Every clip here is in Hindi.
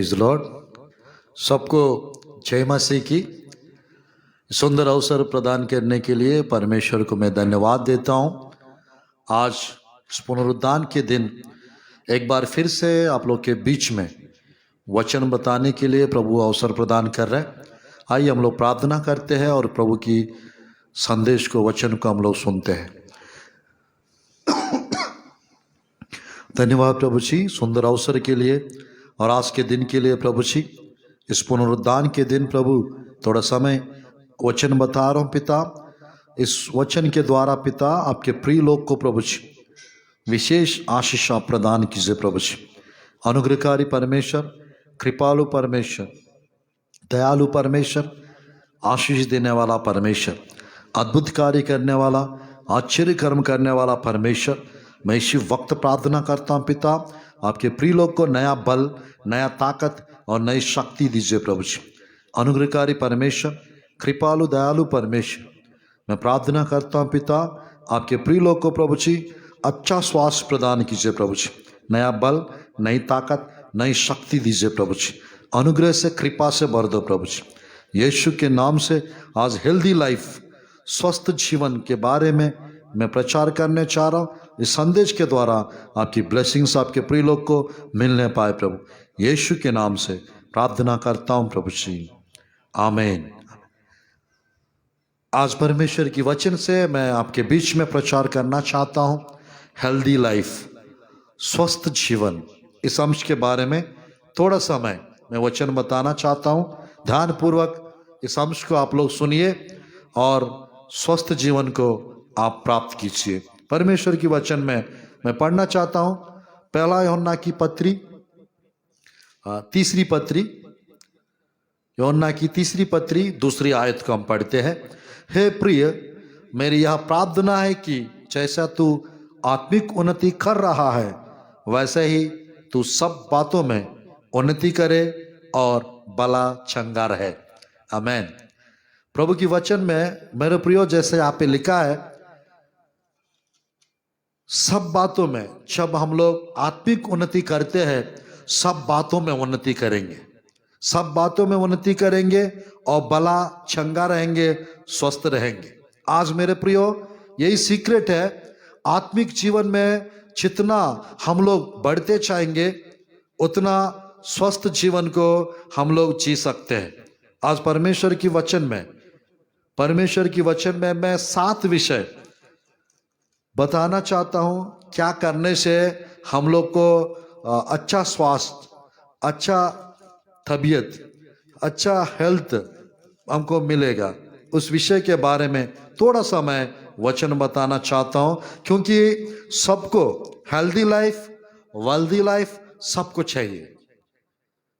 Praise Lord. सबको जय मसीह की। सुंदर अवसर प्रदान करने के लिए परमेश्वर को मैं धन्यवाद देता हूँ। आज इस पुनरुत्थान के दिन एक बार फिर से आप लोग के बीच में वचन बताने के लिए प्रभु अवसर प्रदान कर रहे हैं। आइए हम लोग प्रार्थना करते हैं और प्रभु की संदेश को, वचन को हम लोग सुनते हैं। धन्यवाद प्रभु जी सुंदर अवसर के लिए और आज के दिन के लिए प्रभु जी। इस पुनरुत्थान के दिन प्रभु थोड़ा समय वचन बता रहा हूँ पिता। इस वचन के द्वारा पिता आपके प्रिय लोग को प्रभु जी विशेष आशीष आप प्रदान कीजिए प्रभु जी। अनुग्रहकारी परमेश्वर, कृपालु परमेश्वर, दयालु परमेश्वर, आशीष देने वाला परमेश्वर, अद्भुत कार्य करने वाला, आश्चर्य कर्म करने वाला परमेश्वर, मैं इसी वक्त प्रार्थना करता हूँ पिता, आपके प्रिय लोग को नया बल, नया ताकत और नई शक्ति दीजिए प्रभु जी। अनुग्रहकारी परमेश्वर, कृपालु दयालु परमेश्वर, मैं प्रार्थना करता हूँ पिता, आपके प्रिय लोग को प्रभु जी अच्छा स्वास्थ्य प्रदान कीजिए प्रभु जी। नया बल, नई ताकत, नई शक्ति दीजिए प्रभु जी। अनुग्रह से, कृपा से भर दो प्रभु जी। यीशु के नाम से आज हेल्दी लाइफ, स्वस्थ जीवन के बारे में मैं प्रचार करने चाह रहा हूँ। इस संदेश के द्वारा आपकी ब्लेसिंग्स आपके प्रिय लोग को मिलने पाए प्रभु। यीशु के नाम से प्रार्थना करता हूँ प्रभु जी, आमीन। आज परमेश्वर की वचन से मैं आपके बीच में प्रचार करना चाहता हूँ हेल्दी लाइफ, स्वस्थ जीवन। इस अंश के बारे में थोड़ा समय मैं वचन बताना चाहता हूँ। ध्यानपूर्वक इस अंश को आप लोग सुनिए और स्वस्थ जीवन को आप प्राप्त कीजिए। परमेश्वर की वचन में मैं पढ़ना चाहता हूँ पहला यूहन्ना की पत्री, तीसरी पत्री, यूहन्ना की तीसरी पत्री दूसरी आयत को हम पढ़ते हैं। हे प्रिय, मेरी यह प्रार्थना है कि जैसा तू आत्मिक उन्नति कर रहा है वैसे ही तू सब बातों में उन्नति करे और भला चंगा रहे। आमीन। प्रभु की वचन में मेरे प्रियो जैसे यहाँ पे लिखा है, सब बातों में, जब हम लोग आत्मिक उन्नति करते हैं सब बातों में उन्नति करेंगे, सब बातों में उन्नति करेंगे और भला चंगा रहेंगे, स्वस्थ रहेंगे। आज मेरे प्रियो यही सीक्रेट है। आत्मिक जीवन में जितना हम लोग बढ़ते चाहेंगे उतना स्वस्थ जीवन को हम लोग जी सकते हैं। आज परमेश्वर की वचन में मैं 7 विषय बताना चाहता हूं क्या करने से हम लोग को अच्छा स्वास्थ्य, अच्छा तबीयत, अच्छा हेल्थ हमको मिलेगा। उस विषय के बारे में थोड़ा सा मैं वचन बताना चाहता हूं, क्योंकि सबको हेल्दी लाइफ, वेल्दी लाइफ सबको चाहिए।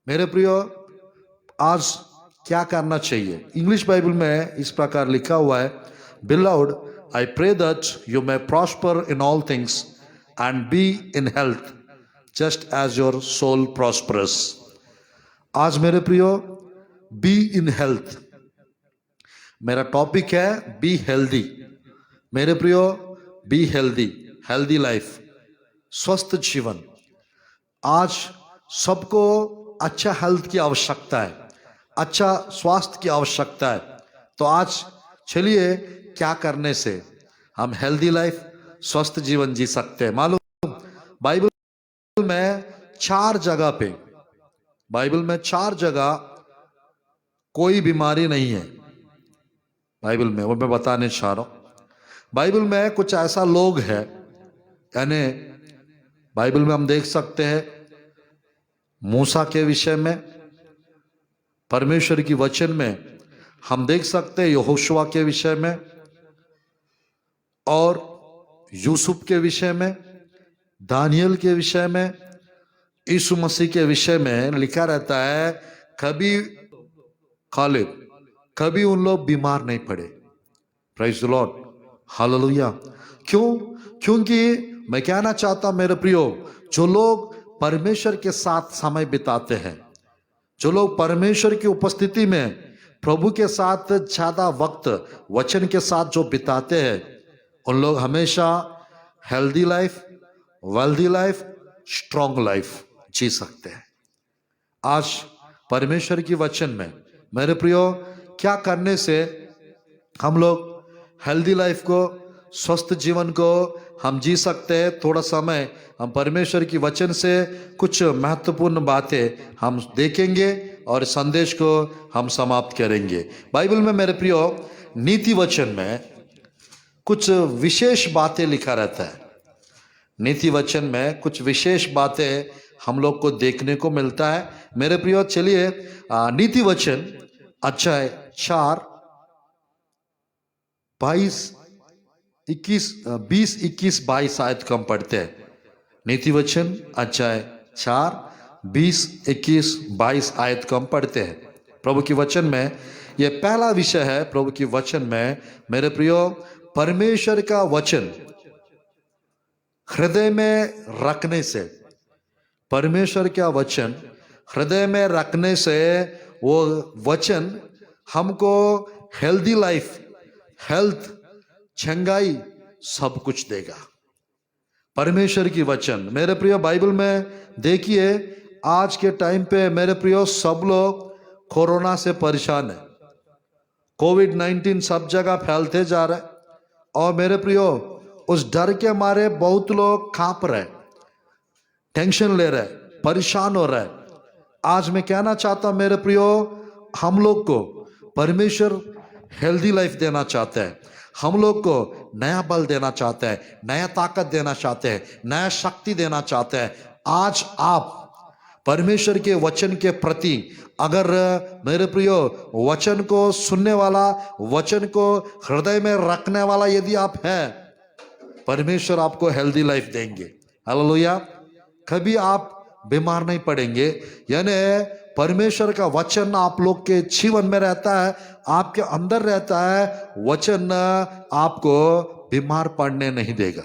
मेरे प्रियो आज क्या करना चाहिए? इंग्लिश बाइबल में इस प्रकार लिखा हुआ है, Beloved, I pray that you may prosper in all things and be in health just as your soul prospers. आज मेरे प्रियो बी इन हेल्थ मेरा टॉपिक है। बी हेल्दी मेरे प्रियो, बी हेल्दी, हेल्दी लाइफ, स्वस्थ जीवन। आज सबको अच्छा हेल्थ की आवश्यकता है, अच्छा स्वास्थ्य की आवश्यकता है। तो आज चलिए क्या करने से हम हेल्दी लाइफ, स्वस्थ जीवन जी सकते हैं। मालूम बाइबल में 4 जगह पे, बाइबल में 4 जगह कोई बीमारी नहीं है बाइबल में, वो मैं बताने चाह रहा हूं। बाइबल में कुछ ऐसा लोग है, यानी बाइबल में हम देख सकते हैं मूसा के विषय में, परमेश्वर की वचन में हम देख सकते हैं यहोशुआ के विषय में और यूसुफ के विषय में, दानियल के विषय में, यीशु मसीह के विषय में लिखा रहता है कभी खालिद, कभी उन लोग बीमार नहीं पड़े। Praise the Lord, hallelujah. क्यों? क्योंकि मैं कहना चाहता मेरे प्रियो, जो लोग परमेश्वर के साथ समय बिताते हैं, जो लोग परमेश्वर की उपस्थिति में प्रभु के साथ ज्यादा वक्त वचन के साथ जो बिताते हैं, उन लोग हमेशा healthy life, wealthy life, strong life जी सकते हैं। आज परमेश्वर की वचन में मेरे प्रियो क्या करने से हम लोग हेल्दी लाइफ को, स्वस्थ जीवन को हम जी सकते हैं। थोड़ा समय हम परमेश्वर की वचन से कुछ महत्वपूर्ण बातें हम देखेंगे और संदेश को हम समाप्त करेंगे। बाइबल में मेरे प्रियो नीति वचन में कुछ विशेष बातें लिखा रहता है। नीति वचन में कुछ विशेष बातें हम लोग को देखने को मिलता है। मेरे प्रियो चलिए नीति वचन अध्याय 4 20 21 22 आयत को हम पढ़ते हैं। नीति वचन अध्याय 4 20 21 22 आयत को हम पढ़ते हैं। प्रभु की वचन में यह पहला विषय है। प्रभु की वचन में मेरे प्रियो परमेश्वर का वचन हृदय में रखने से, परमेश्वर का वचन हृदय में रखने से वो वचन हमको हेल्दी लाइफ, हेल्थ, चंगाई सब कुछ देगा। परमेश्वर की वचन मेरे प्रियो बाइबल में देखिए आज के टाइम पे मेरे प्रियो सब लोग कोरोना से परेशान है। कोविड-19 सब जगह फैलते जा रहा है और मेरे प्रियो उस डर के मारे बहुत लोग कांप रहे, टेंशन ले रहे, परेशान हो रहे। आज मैं कहना चाहता हूं मेरे प्रियो हम लोग को परमेश्वर हेल्दी लाइफ देना चाहता है। हम लोग को नया बल देना चाहता है, नया ताकत देना चाहते हैं, नया शक्ति देना चाहते हैं। आज आप परमेश्वर के वचन के प्रति अगर मेरे प्रियो वचन को सुनने वाला, वचन को हृदय में रखने वाला यदि आप हैं, परमेश्वर आपको हेल्दी लाइफ देंगे। हालेलुया। कभी आप बीमार नहीं पड़ेंगे। यानी परमेश्वर का वचन आप लोग के जीवन में रहता है, आपके अंदर रहता है। वचन आपको बीमार पड़ने नहीं देगा।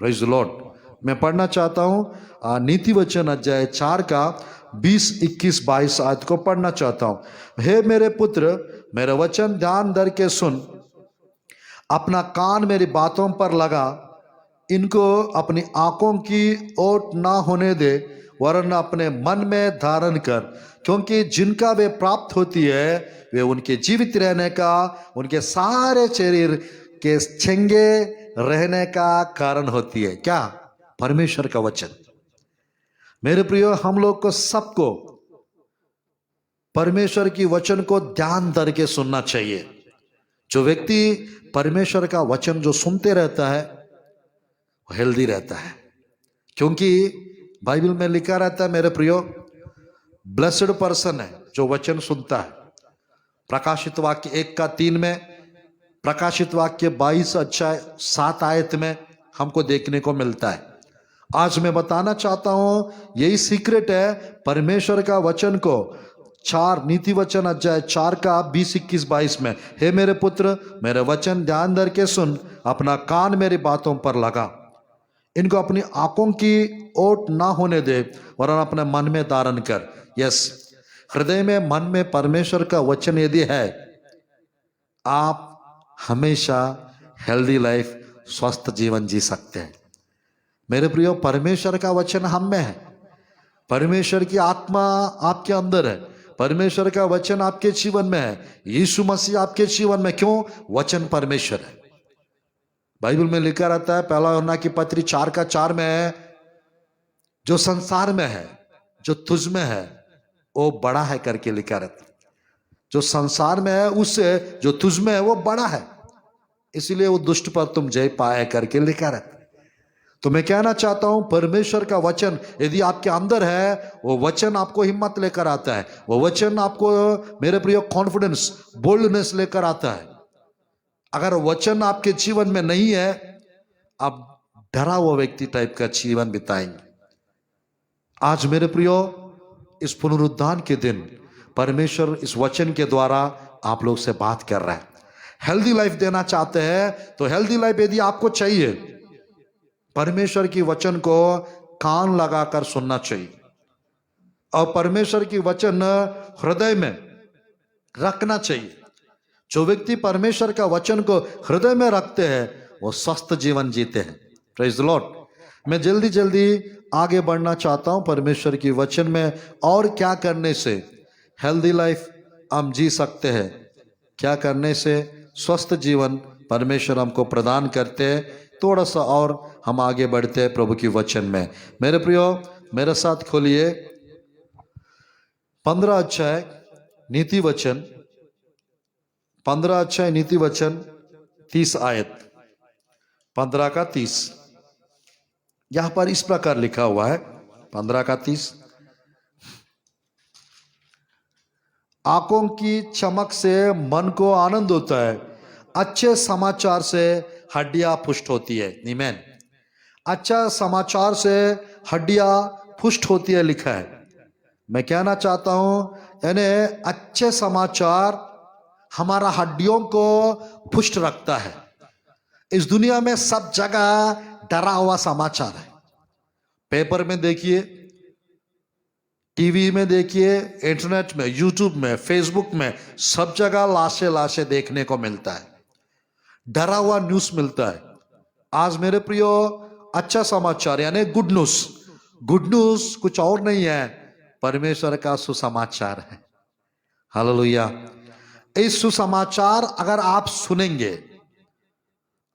Praise the Lord. मैं पढ़ना चाहता हूं नीति वचन अध्याय 4 का 20 21 22 आयत को पढ़ना चाहता हूं। हे मेरे पुत्र, मेरे वचन ध्यान धर के सुन, अपना कान मेरी बातों पर लगा, इनको अपनी आंखों की ओट ना होने दे, वरन अपने मन में धारण कर, क्योंकि जिनका वे प्राप्त होती है वे उनके जीवित रहने का, उनके सारे शरीर के चंगे रहने का कारण होती है। क्या? परमेश्वर का वचन। मेरे प्रियो हम लोग को सबको परमेश्वर की वचन को ध्यान धर के सुनना चाहिए। जो व्यक्ति परमेश्वर का वचन जो सुनते रहता है वो हेल्दी रहता है, क्योंकि बाइबल में लिखा रहता है मेरे प्रियो ब्लेस्ड पर्सन है जो वचन सुनता है। प्रकाशित वाक्य 1 का 3 में, प्रकाशित वाक्य 22 अध्याय 7 आयत में हमको देखने को मिलता है। आज मैं बताना चाहता हूं यही सीक्रेट है परमेश्वर का वचन को 4 नीति वचन अध्याय 4 का 20 21 22 में। हे मेरे पुत्र, मेरे वचन ध्यान धर के सुन, अपना कान मेरी बातों पर लगा, इनको अपनी आंखों की ओट ना होने दे, वरन अपने मन में धारण कर। यस, हृदय में, मन में परमेश्वर का वचन यदि है, आप हमेशा हेल्दी लाइफ, स्वस्थ जीवन जी सकते हैं। मेरे प्रियो परमेश्वर का वचन हम में है, परमेश्वर की आत्मा आपके अंदर है, परमेश्वर का वचन आपके जीवन में है, यीशु मसीह आपके जीवन में। क्यों? वचन परमेश्वर है। बाइबल में लिखा रहता है पहला यूहन्ना की पत्री 4 का 4 में, जो संसार में है, जो तुझ में है, वो बड़ा है करके लिखा रहता है। जो संसार में है उससे जो तुझ में है वो बड़ा है, इसलिए वो दुष्ट पर तुम जय पाए करके लिखा रहता है। तो मैं कहना चाहता हूं परमेश्वर का वचन यदि आपके अंदर है, वो वचन आपको हिम्मत लेकर आता है, वो वचन आपको मेरे प्रिय कॉन्फिडेंस, बोल्डनेस लेकर आता है। अगर वचन आपके जीवन में नहीं है, आप डरा हुआ व्यक्ति टाइप का जीवन बिताएंगे। आज मेरे प्रियो इस पुनरुत्थान के दिन परमेश्वर इस वचन के द्वारा आप लोग से बात कर रहा है। हेल्दी लाइफ देना चाहते हैं तो हेल्दी लाइफ यदि आपको चाहिए, परमेश्वर की वचन को कान लगाकर सुनना चाहिए और परमेश्वर की वचन हृदय में रखना चाहिए। जो व्यक्ति परमेश्वर का वचन को हृदय में रखते हैं वो स्वस्थ जीवन जीते हैं। Praise the Lord. मैं जल्दी जल्दी आगे बढ़ना चाहता हूं परमेश्वर की वचन में। और क्या करने से हेल्दी लाइफ हम जी सकते हैं, क्या करने से स्वस्थ जीवन परमेश्वर हमको प्रदान करते हैं। थोड़ा सा और हम आगे बढ़ते हैं प्रभु की वचन में। मेरे प्रियो, मेरे साथ खोलिए 15 अध्याय नीति वचन, 15 अध्याय नीति वचन 30 आयत, 15 का 30। यहां पर इस प्रकार लिखा हुआ है 15 का 30। आंखों की चमक से मन को आनंद होता है, अच्छे समाचार से हड्डियां पुष्ट होती है। आमीन। अच्छा समाचार से हड्डियां पुष्ट होती है लिखा है। मैं कहना चाहता हूं यानी अच्छे समाचार हमारा हड्डियों को पुष्ट रखता है। इस दुनिया में सब जगह डरा हुआ समाचार है। पेपर में देखिए, टीवी में देखिए, इंटरनेट में, यूट्यूब में, फेसबुक में, सब जगह लाशें लाशें देखने को मिलता है, डरा हुआ न्यूज मिलता है। आज मेरे प्रियो अच्छा समाचार यानी गुड न्यूज, गुड न्यूज कुछ और नहीं है, परमेश्वर का सुसमाचार है। हालेलुया। इस सुसमाचार अगर आप सुनेंगे,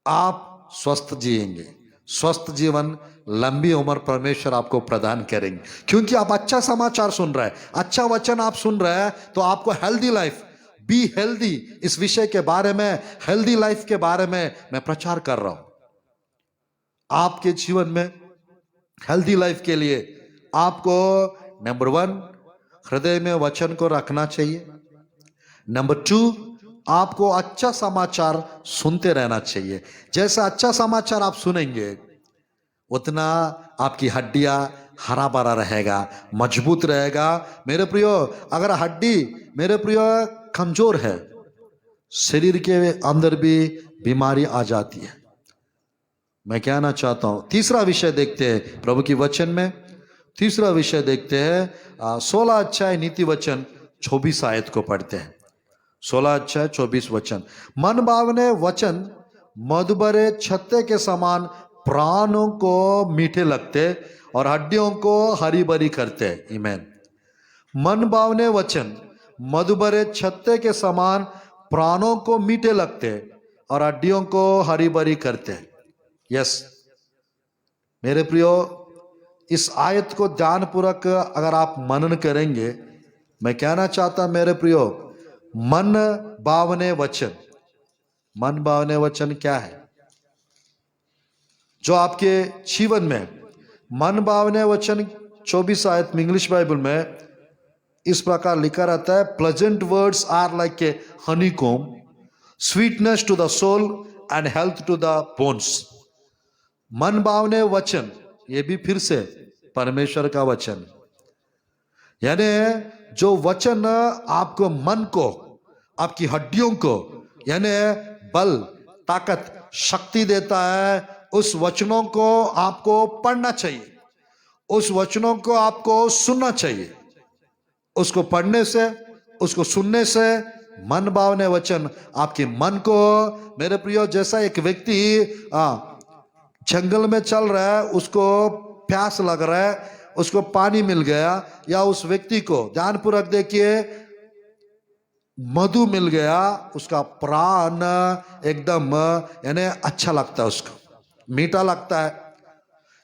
आप स्वस्थ जिएंगे। स्वस्थ जीवन, लंबी उम्र परमेश्वर आपको प्रदान करेंगे, क्योंकि आप अच्छा समाचार सुन रहे हैं, अच्छा वचन आप सुन रहे हैं। तो आपको हेल्दी लाइफ, बी हेल्दी, इस विषय के बारे में, हेल्दी लाइफ के बारे में मैं प्रचार कर रहा हूं। आपके जीवन में हेल्दी लाइफ के लिए आपको नंबर 1 हृदय में वचन को रखना चाहिए। नंबर 2 आपको अच्छा समाचार सुनते रहना चाहिए। जैसा अच्छा समाचार आप सुनेंगे उतना आपकी हड्डियां हरा भरा रहेगा, मजबूत रहेगा। मेरे प्रियो, अगर हड्डी मेरे प्रियो कमजोर है, शरीर के अंदर भी बीमारी आ जाती है। मैं कहना चाहता हूं, तीसरा विषय देखते हैं प्रभु की वचन में। तीसरा विषय देखते हैं 16 अध्याय नीति वचन 24 आयत को पढ़ते हैं। 16 अध्याय 24 वचन। मन भावने वचन मधुबरे छत्ते के समान प्राणों को मीठे लगते और हड्डियों को हरी भरी करते। आमीन। मन भावने वचन मधुबरे छत्ते के समान प्राणों को मीठे लगते और हड्डियों को हरी भरी करते। यस मेरे प्रियो, इस आयत को ध्यानपूर्वक अगर आप मनन करेंगे, मैं कहना चाहता मेरे प्रियो, मन भावने वचन, मन भावने वचन क्या है जो आपके जीवन में, मन भावने वचन 24 आयत में इंग्लिश बाइबल में इस प्रकार लिखा रहता है, pleasant words are like a honeycomb, sweetness to the soul and health to the bones. मन भावने वचन, ये भी फिर से परमेश्वर का वचन, यानी जो वचन आपको मन को, आपकी हड्डियों को यानी बल, ताकत, शक्ति देता है, उस वचनों को आपको पढ़ना चाहिए, उस वचनों को आपको सुनना चाहिए। उसको पढ़ने से, उसको सुनने से मन भावने वचन आपके मन को, मेरे प्रियो, जैसा एक व्यक्ति जंगल में चल रहा है, उसको प्यास लग रहा है, उसको पानी मिल गया, या उस व्यक्ति को ध्यानपूर्वक देखिए मधु मिल गया, उसका प्राण एकदम यानी अच्छा लगता है, उसको मीठा लगता है।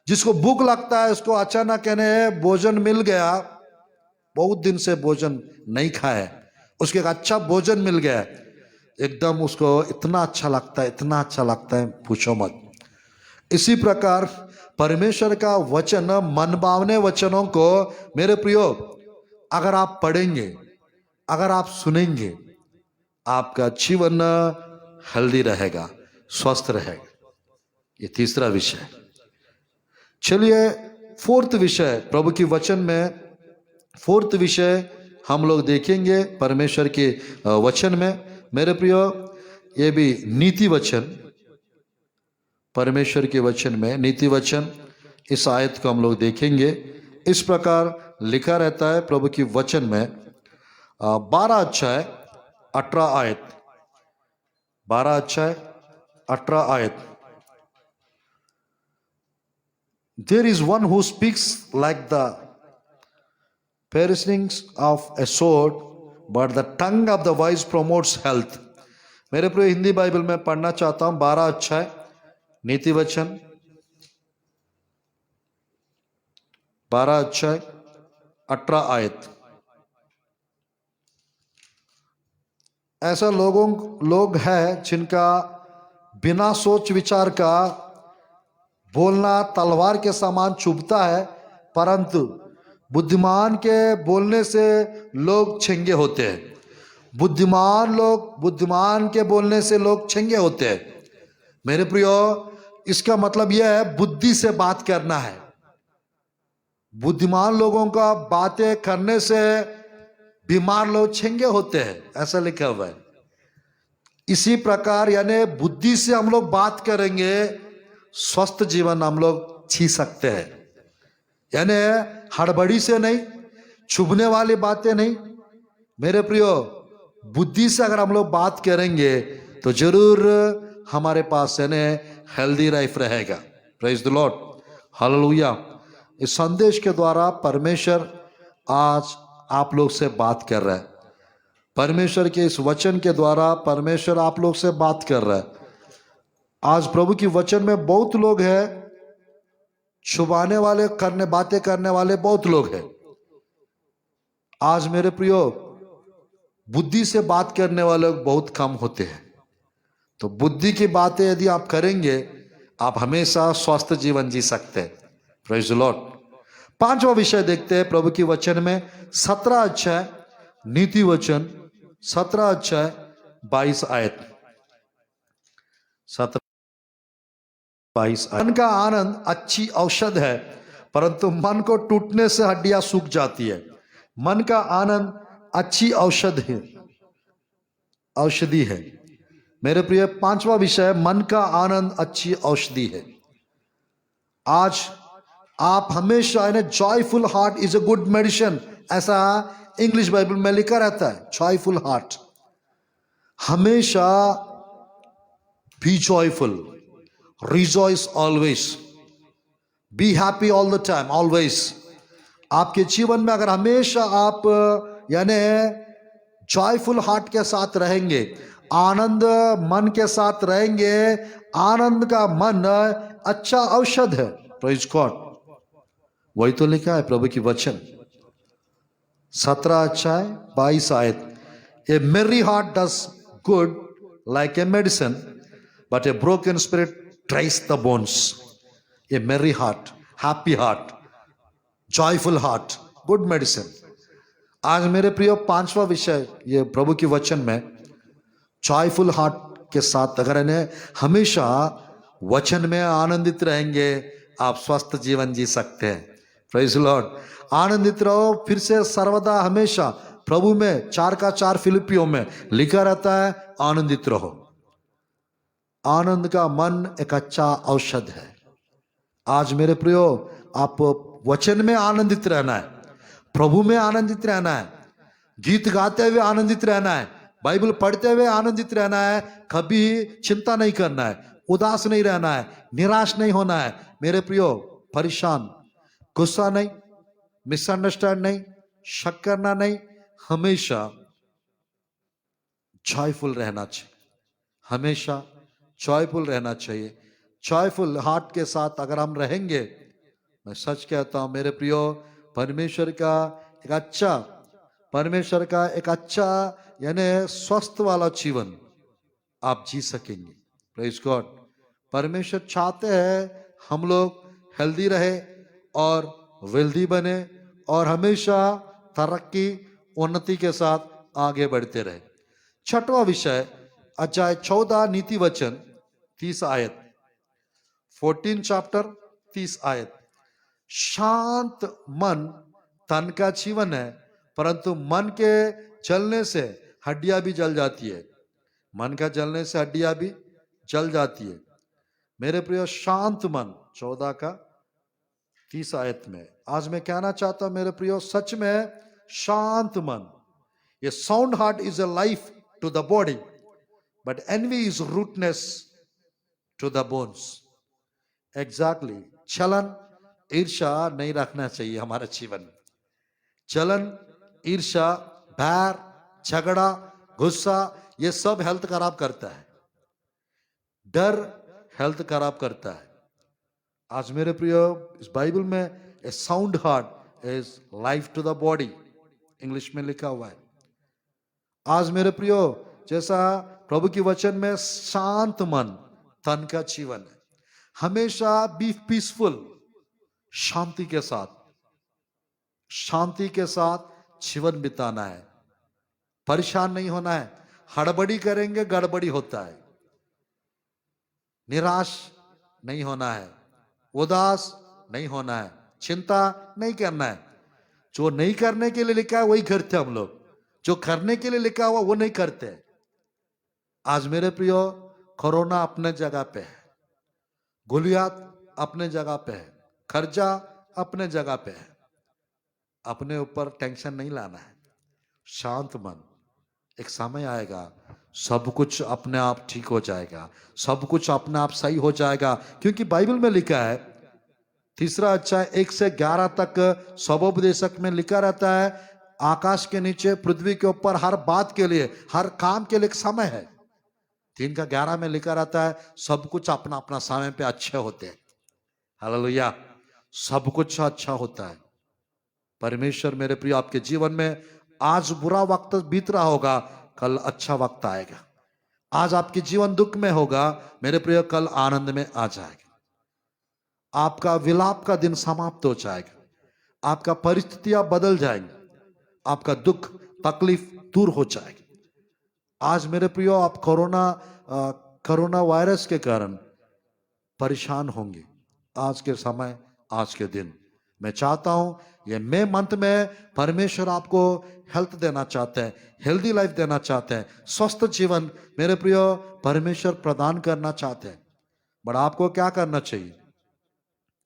जिसको भूख लगता है, उसको अचानक यानी भोजन मिल गया, बहुत दिन से भोजन नहीं खाए, उसके एक अच्छा भोजन मिल गया, एकदम उसको इतना अच्छा लगता है, इतना अच्छा लगता है पूछो मत। इसी प्रकार परमेश्वर का वचन, मन भावने वचनों को मेरे प्रियो अगर आप पढ़ेंगे, अगर आप सुनेंगे, आपका जीवन हेल्दी रहेगा, स्वस्थ रहेगा। ये तीसरा विषय। चलिए फोर्थ विषय प्रभु की वचन में, फोर्थ विषय हम लोग देखेंगे परमेश्वर के वचन में। मेरे प्रियो, ये भी नीति वचन, परमेश्वर के वचन में नीति वचन, इस आयत को हम लोग देखेंगे। इस प्रकार लिखा रहता है प्रभु की वचन में 12 अध्याय 18 आयत, 12 अध्याय 18 आयत। There is one who speaks like the piercings of a sword, but the tongue of the wise promotes health. मेरे प्रिय हिंदी बाइबल में पढ़ना चाहता हूं 12 अध्याय नीति वचन, 12 अध्याय 18 आयत। ऐसा लोग हैं जिनका बिना सोच विचार का बोलना तलवार के समान चुभता है, परंतु बुद्धिमान के बोलने से लोग छेंगे होते हैं। बुद्धिमान के बोलने से लोग छेंगे होते हैं। मेरे प्रियो, इसका मतलब यह है बुद्धि से बात करना है। बुद्धिमान लोगों का बातें करने से बीमार लोग छेंगे होते हैं, ऐसा लिखा हुआ है। इसी प्रकार यानी बुद्धि से हम लोग बात करेंगे, स्वस्थ जीवन हम लोग जी सकते हैं। यानी हड़बड़ी से नहीं, छुभने वाली बातें नहीं। मेरे प्रियो, बुद्धि से अगर हम लोग बात करेंगे तो जरूर हमारे पास यानी हेल्दी लाइफ रहेगा। Praise the Lord, hallelujah. इस संदेश के द्वारा परमेश्वर आज आप लोग से बात कर रहा है। परमेश्वर के इस वचन के द्वारा परमेश्वर आप लोग से बात कर रहा है। आज प्रभु की वचन में बहुत लोग हैं, छुपाने वाले, बातें करने वाले बहुत लोग हैं। आज मेरे प्रियो, बुद्धि से बात करने वाले बहुत कम होते हैं। तो बुद्धि की बातें यदि आप करेंगे, आप हमेशा स्वस्थ जीवन जी सकते हैं। Praise the lord. 5वां विषय देखते हैं प्रभु की वचन में, 17 अध्याय नीति वचन, 17 अध्याय 22 आयत। 17-22 आयत। मन का आनंद अच्छी औषध है, परंतु मन को टूटने से हड्डियां सूख जाती है। मन का आनंद अच्छी औषधि है। मेरे प्रिय, 5वां विषय, मन का आनंद अच्छी औषधि है। आज आप हमेशा यानी joyful heart is a good medicine, ऐसा इंग्लिश बाइबल में लिखा रहता है। जॉयफुल हार्ट, हमेशा be joyful, rejoice always, be happy all the time, always. आपके जीवन में अगर हमेशा आप यानी जॉयफुल हार्ट के साथ रहेंगे, आनंद मन के साथ रहेंगे, आनंद का मन अच्छा औषध है। Praise God. वही तो लिखा है प्रभु की वचन, 17 अध्याय 22 आयत। A merry heart does good like a medicine, but a broken spirit dries the bones. A merry heart, happy heart, joyful heart, good medicine. आज मेरे प्रियो, 5वां विषय ये प्रभु की वचन में, जॉयफुल हार्ट के साथ अगर इन्हें हमेशा वचन में आनंदित रहेंगे, आप स्वस्थ जीवन जी सकते हैं। Praise Lord. आनंदित रहो, फिर से सर्वदा हमेशा प्रभु में। 4 फिलिपियों में लिखा रहता है, आनंदित रहो। आनंद का मन एक अच्छा औषध है। आज मेरे प्रियो, आप वचन में आनंदित रहना है, प्रभु में आनंदित रहना है, गीत गाते हुए आनंदित रहना है, बाइबल पढ़ते हुए आनंदित रहना है। कभी चिंता नहीं करना है, उदास नहीं रहना है, निराश नहीं होना है। मेरे प्रियो, परेशान, गुस्सा नहीं, मिसअंडरस्टैंड नहीं, शक करना नहीं, हमेशा जॉयफुल रहना चाहिए। हमेशा जॉयफुल रहना चाहिए। जॉयफुल हार्ट के साथ अगर हम रहेंगे, मैं सच कहता हूं मेरे प्रियो, परमेश्वर का एक अच्छा यानी स्वस्थ वाला जीवन आप जी सकेंगे। Praise God. परमेश्वर चाहते हैं हम लोग हेल्दी रहे और वेल्दी बने और हमेशा तरक्की, उन्नति के साथ आगे बढ़ते रहे। 6वां विषय, अध्याय 14 नीति वचन 30 आयत, 14 चैप्टर 30 आयत। शांत मन तन का जीवन है, परंतु मन के जलने से हड्डियां भी जल जाती है। मन का जलने से हड्डियां भी जल जाती है। मेरे प्रिय, शांत मन 14 का 30 आयत में आज मैं कहना चाहता हूं मेरे प्रियो, सच में शांत मन। ये sound heart is a life to the body, but envy is rottenness to the bones. Exactly. छलन ईर्ष्या नहीं रखना चाहिए हमारे जीवन में। जलन, ईर्ष्या, बैर, झगड़ा, गुस्सा, ये सब हेल्थ खराब करता है। डर हेल्थ खराब करता है। आज मेरे प्रिय, इस बाइबल में a sound heart is life to the body, English में लिखा हुआ है। आज मेरे प्रियो, जैसा प्रभु की वचन में शांत मन तन का जीवन है। हमेशा बी पीसफुल, शांति के साथ, शांति के साथ जीवन बिताना है। परेशान नहीं होना है। हड़बड़ी करेंगे गड़बड़ी होता है। निराश नहीं होना है, उदास नहीं होना है, चिंता नहीं करना है। जो नहीं करने के लिए लिखा है वही करते हम लोग, जो करने के लिए लिखा हुआ वो नहीं करते। आज मेरे प्रियो, कोरोना अपने जगह पे है, गुलियात अपने जगह पे है, खर्चा अपने जगह पे है। अपने ऊपर टेंशन नहीं लाना है, शांत मन। एक समय आएगा सब कुछ अपने आप ठीक हो जाएगा, सब कुछ अपने आप सही हो जाएगा। क्योंकि बाइबल में लिखा है, 3 अध्याय 1 से 11 तक स्वोपदेशक में लिखा रहता है, आकाश के नीचे पृथ्वी के ऊपर हर बात के लिए, हर काम के लिए एक समय है। 3 का 11 में लिखा रहता है, सब कुछ अपना अपना समय पे अच्छे होते हैं। हालेलुया, सब कुछ अच्छा होता है। परमेश्वर मेरे प्रिय आपके जीवन में, आज बुरा वक्त बीत रहा होगा, कल अच्छा वक्त आएगा। आज आपके जीवन दुख में होगा, मेरे प्रिय कल आनंद में आ जाएगा। आपका विलाप का दिन समाप्त हो जाएगा, आपका परिस्थितियां बदल जाएंगी, आपका दुख तकलीफ दूर हो जाएगी। आज मेरे प्रियो, आप कोरोना वायरस के कारण परेशान होंगे। आज के समय, आज के दिन, मैं चाहता हूं ये मई मंथ में परमेश्वर आपको हेल्थ देना चाहते हैं, हेल्दी लाइफ देना चाहते हैं, स्वस्थ जीवन मेरे प्रियो परमेश्वर प्रदान करना चाहते हैं। बट आपको क्या करना चाहिए?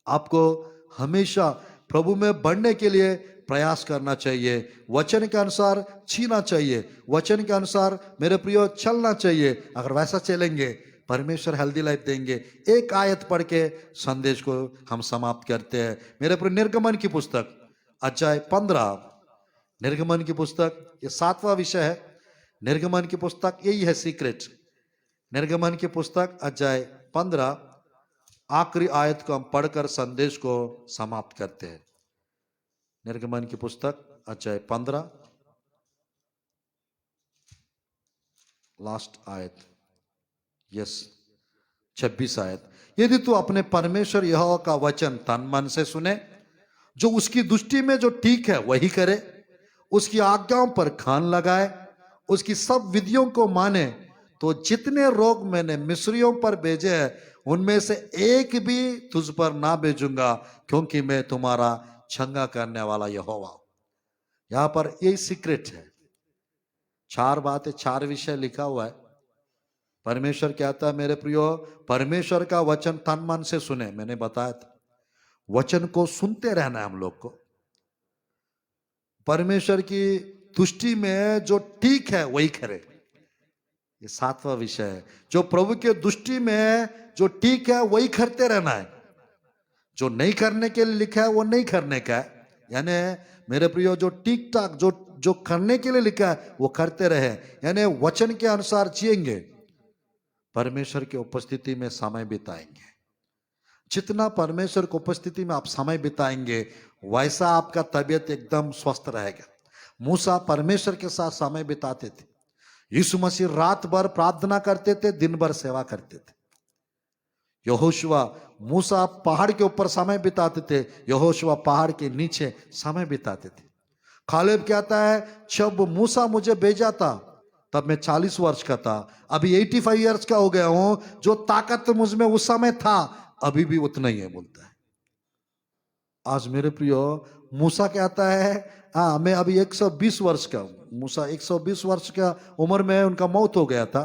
आपको हमेशा प्रभु में बढ़ने के लिए प्रयास करना चाहिए, वचन के अनुसार जीना चाहिए, वचन के अनुसार मेरे प्रियो चलना चाहिए। अगर वैसा चलेंगे, परमेश्वर हेल्दी लाइफ देंगे। एक आयत पढ़ के संदेश को हम समाप्त करते हैं। मेरे प्रिय, निर्गमन की पुस्तक अध्याय 15, निर्गमन की पुस्तक, ये 7वां विषय है। निर्गमन की पुस्तक यही है सीक्रेट। निर्गमन की पुस्तक अध्याय 15, आखिरी आयत को हम पढ़कर संदेश को समाप्त करते हैं। निर्गमन की पुस्तक अध्याय 15, लास्ट आयत, यस 26 आयत। यदि तू अपने परमेश्वर यहोवा का वचन तन मन से सुने, जो उसकी दृष्टि में जो ठीक है वही करे, उसकी आज्ञाओं पर कान लगाए, उसकी सब विधियों को माने, तो जितने रोग मैंने मिस्रियों पर भेजे हैं उनमें से एक भी तुझ पर ना भेजूंगा, क्योंकि मैं तुम्हारा चंगा करने वाला यहोवा हूं। यहां पर यही सीक्रेट है। 4 बातें, 4 विषय लिखा हुआ है। परमेश्वर कहता है मेरे प्रियो, परमेश्वर का वचन तन मन से सुने। मैंने बताया था, वचन को सुनते रहना है हम लोग को। परमेश्वर की दृष्टि में जो ठीक है वही करे, ये 7वां विषय है। जो प्रभु के दृष्टि में जो ठीक है वही करते रहना है। जो नहीं करने के लिए लिखा है वो नहीं करने का है। यानी मेरे प्रियो, जो ठीक ठाक जो करने के लिए लिखा है वो करते रहे, यानी वचन के अनुसार जिएंगे, परमेश्वर की उपस्थिति में समय बिताएंगे। जितना परमेश्वर की उपस्थिति में आप समय बिताएंगे, वैसा आपका तबीयत एकदम स्वस्थ रहेगा। मूसा परमेश्वर के साथ समय बिताते थे। यीशु मसीह रात भर प्रार्थना करते थे, दिन भर सेवा करते थे। यहोशुआ, मूसा पहाड़ के ऊपर समय बिताते थे, यहोशुआ पहाड़ के नीचे समय बिताते थे। कालेब कहता है, जब मूसा मुझे भेजा था तब मैं 40 वर्ष का था, अभी 85 इयर्स का हो गया हूं। जो ताकत मुझ में उस समय था अभी भी उतना ही है, बोलता है। आज मेरे प्रियो, मूसा कहता है, हाँ मैं अभी 120 वर्ष का हूं। मूसा 120 वर्ष का उम्र में उनका मौत हो गया था।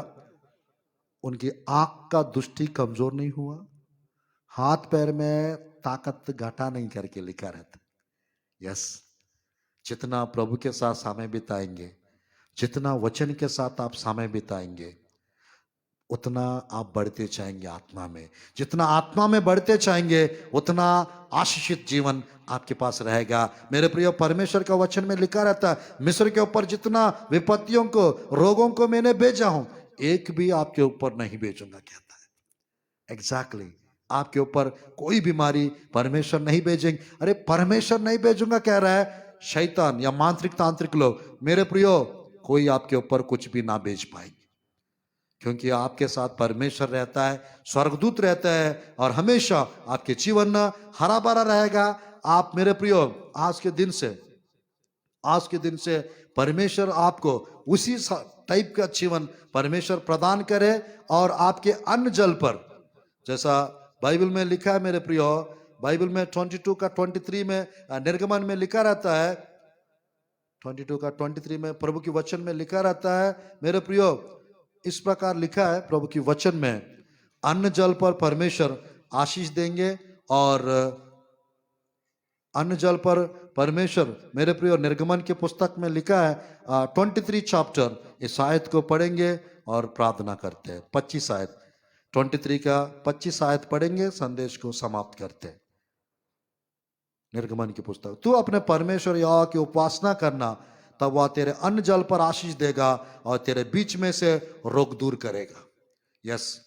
उनकी आंख का दृष्टि कमजोर नहीं हुआ, हाथ पैर में ताकत घटा नहीं करके लिखा रहता। यस, जितना प्रभु के साथ समय बिताएंगे, जितना वचन के साथ आप समय बिताएंगे, उतना आप बढ़ते जाएंगे आत्मा में। जितना आत्मा में बढ़ते जाएंगे उतना आशीषित जीवन आपके पास रहेगा। मेरे प्रिय, परमेश्वर का वचन में लिखा रहता है, मिस्र के ऊपर जितना विपत्तियों को, रोगों को मैंने भेजा हूं, एक भी आपके ऊपर नहीं भेजूंगा, कहता है। एग्जैक्टली आपके ऊपर कोई बीमारी परमेश्वर नहीं भेजेंगे। अरे परमेश्वर नहीं भेजूंगा कह रहा है, शैतान या मांत्रिक तांत्रिक लोग, मेरे प्रियो, कोई आपके ऊपर कुछ भी ना भेज पाएंगे, क्योंकि आपके साथ परमेश्वर रहता है, स्वर्गदूत रहता है, और हमेशा आपके जीवन हरा भरा रहेगा। आप मेरे प्रियो, आज के दिन से परमेश्वर आपको उसी टाइप का जीवन परमेश्वर प्रदान करे, और आपके अन्न जल पर, जैसा बाइबल में लिखा है मेरे प्रियो, बाइबल में 22 का 23 में, निर्गमन में लिखा रहता है, 22 का 23 में प्रभु की वचन में लिखा रहता है मेरे प्रियो, इस प्रकार लिखा है प्रभु की वचन में, अन्न जल पर परमेश्वर आशीष देंगे, और अन्न जल पर परमेश्वर, मेरे प्रियो, निर्गमन के पुस्तक में लिखा है 23 चैप्टर, इस आयत को पढ़ेंगे और प्रार्थना करते हैं। 25 आयत, 23 का 25 आयत पढ़ेंगे, संदेश को समाप्त करते हैं। निर्गमन की पुस्तक, तू अपने परमेश्वर यहोवा की उपासना करना, तब वह तेरे अन्न जल पर आशीष देगा और तेरे बीच में से रोग दूर करेगा। यस,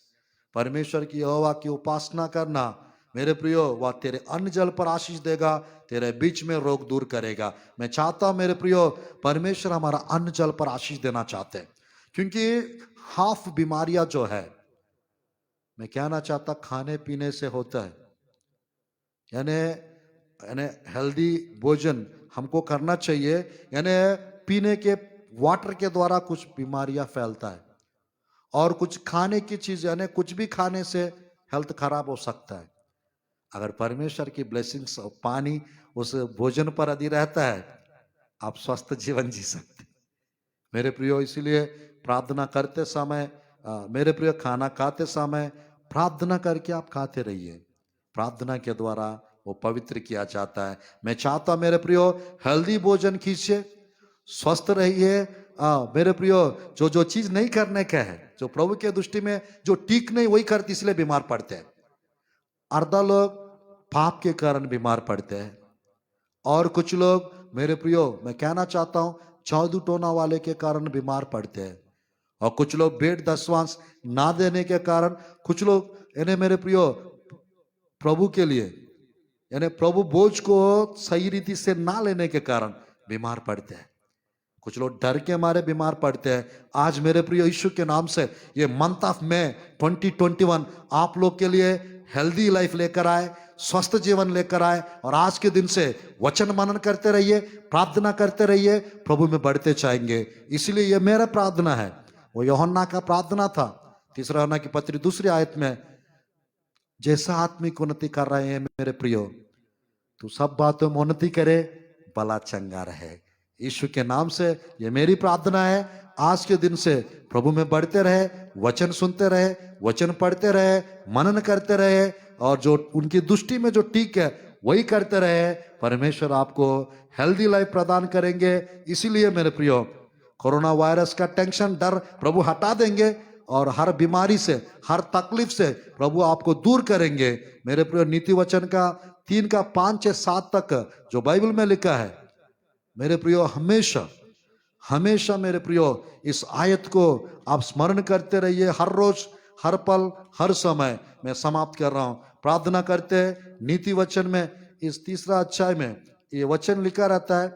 परमेश्वर की, यहोवा की उपासना करना मेरे प्रियो, वह तेरे अन्न जल पर आशीष देगा, तेरे बीच में रोग दूर करेगा। मैं चाहता हूं मेरे प्रियो, परमेश्वर हमारा अन्न जल पर आशीष देना चाहते हैं, क्योंकि हाफ बीमारियां जो है, मैं कहना चाहता, खाने पीने से होता है। यानी हेल्दी भोजन हमको करना चाहिए, यानी पीने के वाटर के द्वारा कुछ बीमारियां फैलता है, और कुछ खाने की चीज, यानी कुछ भी खाने से हेल्थ खराब हो सकता है। अगर परमेश्वर की ब्लेसिंग्स और पानी उस भोजन पर यदि रहता है, आप स्वस्थ जीवन जी सकते मेरे प्रियो। इसीलिए प्रार्थना करते समय, मेरे प्रियो, खाना खाते समय प्रार्थना करके आप खाते रहिए। प्रार्थना के द्वारा वो पवित्र किया जाता है। मैं चाहता मेरे प्रियो, हेल्दी भोजन कीजिए, स्वस्थ रहिए। मेरे प्रियो, जो चीज नहीं करने का है, जो प्रभु के दृष्टि में जो ठीक नहीं, वही करते, इसलिए बीमार पड़ते हैं। आधा लोग पाप के कारण बीमार पड़ते हैं, और कुछ लोग मेरे प्रियो, मैं कहना चाहता हूं, जादू टोना वाले के कारण बीमार पड़ते हैं, और कुछ लोग बेड दसवांश ना देने के कारण, कुछ लोग, यानी मेरे प्रियो, प्रभु के लिए, यानी प्रभु बोझ को सही रीति से ना लेने के कारण बीमार पड़ते हैं। कुछ लोग डर के मारे बीमार पड़ते हैं। आज मेरे प्रिय, यीशु के नाम से ये मंथ ऑफ मई 2021 आप लोग के लिए हेल्दी लाइफ लेकर आए, स्वस्थ जीवन लेकर आए, और आज के दिन से वचन मनन करते रहिए, प्रार्थना करते रहिए, प्रभु में बढ़ते जाएंगे। इसलिए ये मेरा प्रार्थना है। वो यूहन्ना का प्रार्थना था, 3 यूहन्ना की पत्री 2 आयत में, जैसा आत्मिक उन्नति कर रहे हैं मेरे प्रियो, तू सब बातों में उन्नति करे, भला चंगा रहे। यीशु के नाम से ये मेरी प्रार्थना है। आज के दिन से प्रभु में बढ़ते रहे, वचन सुनते रहे, वचन पढ़ते रहे, मनन करते रहे, और जो उनकी दृष्टि में जो ठीक है वही करते रहे। परमेश्वर आपको हेल्दी लाइफ प्रदान करेंगे। इसीलिए मेरे प्रियो, कोरोना वायरस का टेंशन, डर प्रभु हटा देंगे, और हर बीमारी से, हर तकलीफ से प्रभु आपको दूर करेंगे। मेरे प्रियो, नीति वचन का 3 का 5 से 7 तक जो बाइबल में लिखा है मेरे प्रियो, हमेशा हमेशा मेरे प्रियो, इस आयत को आप स्मरण करते रहिए, हर रोज, हर पल, हर समय। मैं समाप्त कर रहा हूं, प्रार्थना करते हैं। नीति वचन में इस 3 अध्याय में ये वचन लिखा रहता है,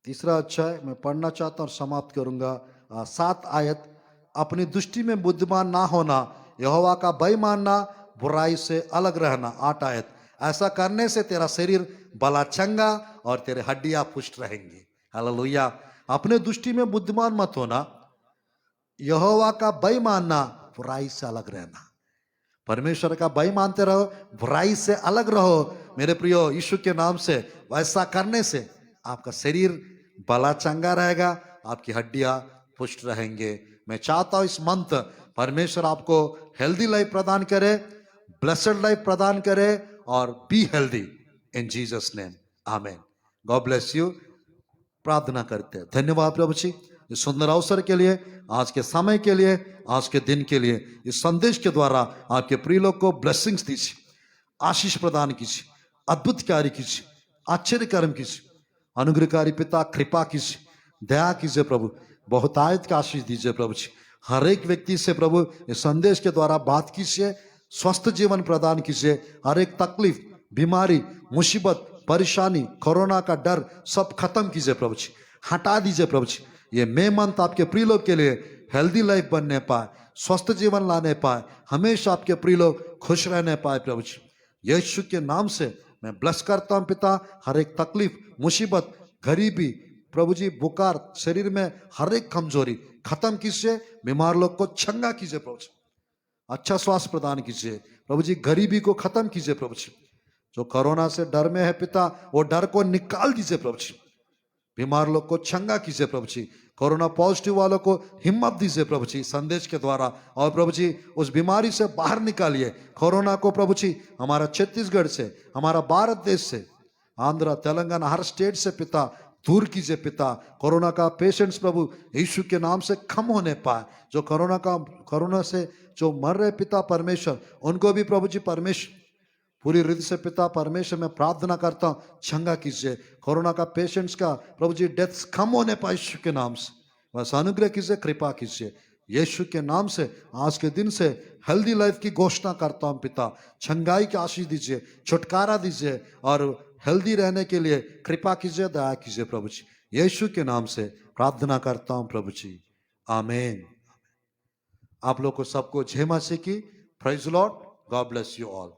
3 अध्याय मैं पढ़ना चाहता हूं और समाप्त करूंगा। 7 आयत, अपनी दृष्टि में बुद्धिमान ना होना, यहोवा का भय मानना, बुराई से अलग रहना। 8 आयत, ऐसा करने से तेरा शरीर भला चंगा और तेरे हड्डियां पुष्ट रहेंगी। हालेलुया। अपने दृष्टि में बुद्धिमान मत होना, यहोवा का भय मानना, बुराई से अलग रहना। परमेश्वर का भय मानते रहो, बुराई से अलग रहो मेरे प्रियो, यीशु के नाम से। वैसा करने से आपका शरीर भला चंगा रहेगा, आपकी हड्डियां पुष्ट रहेंगे। मैं चाहता हूं इस मंथ परमेश्वर आपको हेल्दी लाइफ प्रदान करे, ब्लेसड लाइफ प्रदान करे, और be healthy in Jesus name, amen. God bless you. प्रार्थना करते हैं। धन्यवाद प्रभु जी, इस सुंदर अवसर के लिए, आज के समय के लिए, आज के दिन के लिए, इस संदेश के द्वारा आपके प्रिय लोग को ब्लेसिंग्स दीजिए, आशीष प्रदान कीजिए, अद्भुत कार्य कीजिए, आश्चर्य कर्म कीजिए। अनुग्रहकारी पिता कृपा कीजिए, दया कीजिए प्रभु, बहुतायत का आशीष दीजिए प्रभु जी। हर एक व्यक्ति से प्रभु इस संदेश के द्वारा बात कीजिए, स्वस्थ जीवन प्रदान कीजिए। हर एक तकलीफ, बीमारी, मुसीबत, परेशानी, कोरोना का डर सब खत्म कीजिए प्रभु जी, हटा दीजिए प्रभु जी। ये मई मंथ आपके प्रिय लोग के लिए हेल्दी लाइफ बनने पाए, स्वस्थ जीवन लाने पाए, हमेशा आपके प्रिय लोग खुश रहने पाए प्रभु जी। यीशु के नाम से मैं ब्लेस करता हूं पिता। हर एक तकलीफ, मुसीबत, गरीबी प्रभु जी, बुखार, शरीर में हर एक कमजोरी खत्म कीजिए। बीमार लोग को चंगा कीजिए प्रभु जी, अच्छा स्वास्थ्य प्रदान कीजिए प्रभु जी। गरीबी को खत्म कीजिए प्रभु जी। जो कोरोना से डर में है पिता, वो डर को निकाल दीजिए प्रभु जी। बीमार लोग को चंगा कीजिए प्रभु जी। कोरोना पॉजिटिव वालों को हिम्मत दीजिए प्रभु जी संदेश के द्वारा, और प्रभु जी उस बीमारी से बाहर निकालिए कोरोना को प्रभु जी। हमारा छत्तीसगढ़ से, हमारा भारत देश से, आंध्र, तेलंगाना, हर स्टेट से पिता दूर कीजिए पिता। कोरोना का पेशेंट्स प्रभु यीशु के नाम से कम होने पाए। जो कोरोना से जो मर रहे पिता परमेश्वर, उनको भी प्रभु जी परमेश्वर पूरी हृदय से पिता परमेश्वर में प्रार्थना करता हूं, चंगा कीजिए। कोरोना का पेशेंट्स का प्रभु जी डेथ्स कम होने पाए यीशु के नाम से। बस अनुग्रह कीजिए, कृपा कीजिए यीशु के नाम से। आज के दिन से हेल्दी लाइफ की घोषणा करता हूं पिता। चंगाई की आशीष दीजिए, छुटकारा दीजिए, और हेल्दी रहने के लिए कृपा कीजिए, दया कीजिए प्रभु जी। यीशु के नाम से प्रार्थना करता हूं प्रभु जी, आमीन। आप लोग को सबको जय मसीह की। Praise the Lord, God bless you all.